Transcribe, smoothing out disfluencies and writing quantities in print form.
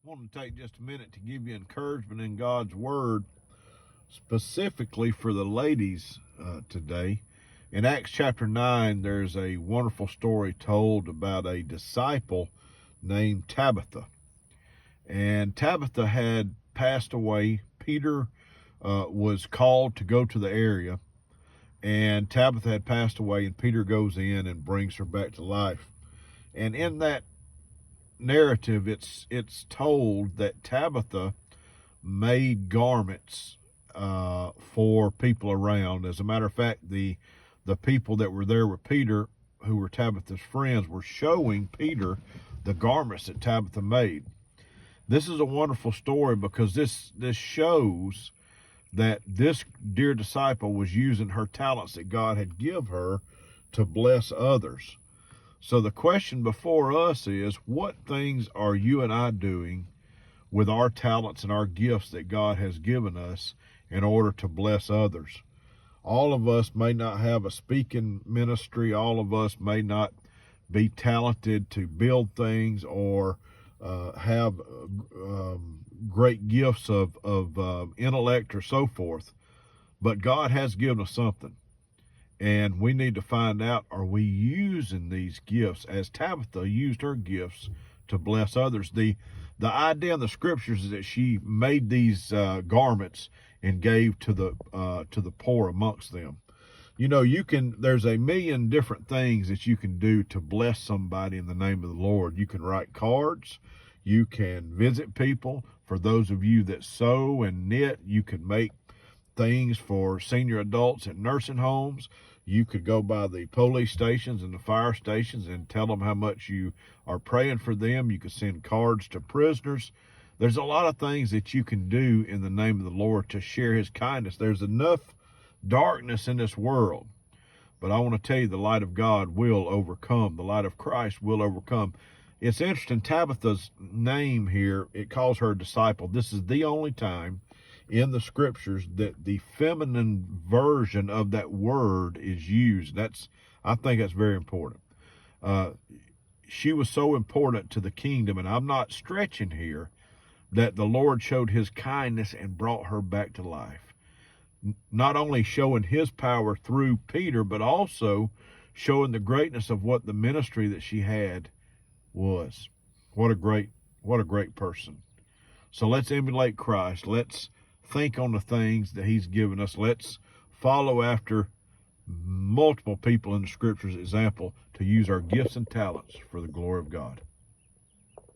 want to take just a minute to give you encouragement in God's Word, specifically for the ladies today. In Acts chapter 9, there's a wonderful story told about a disciple named Tabitha. And Tabitha had passed away. Peter was called to go to the area, and Tabitha had passed away, and Peter goes in and brings her back to life. And in that narrative, it's told that Tabitha made garments for people around. As a matter of fact, the people that were there with Peter, who were Tabitha's friends, were showing Peter the garments that Tabitha made. This is a wonderful story because this shows that this dear disciple was using her talents that God had given her to bless others. So the question before us is, what things are you and I doing with our talents and our gifts that God has given us in order to bless others? All of us may not have a speaking ministry. All of us may not be talented to build things or have great gifts of intellect or so forth. But God has given us something. And we need to find out, are we using these gifts as Tabitha used her gifts to bless others? The idea in the scriptures is that she made these garments and gave to the poor amongst them. You know, there's a million different things that you can do to bless somebody in the name of the Lord. You can write cards. You can visit people. For those of you that sew and knit, you can make things for senior adults in nursing homes. You could go by the police stations and the fire stations and tell them how much you are praying for them. You could send cards to prisoners. There's a lot of things that you can do in the name of the Lord to share his kindness. There's enough darkness in this world, but I want to tell you, the light of God will overcome. The light of Christ will overcome. It's interesting, Tabitha's name here, it calls her a disciple. This is the only time in the scriptures that the feminine version of that word is used. I think that's very important. She was so important to the kingdom, and I'm not stretching here, that the Lord showed his kindness and brought her back to life. Not only showing his power through Peter, but also showing the greatness of what the ministry that she had was. What a great person. So let's emulate Christ. Let's think on the things that he's given us. Let's follow after multiple people in the scriptures' example to use our gifts and talents for the glory of God.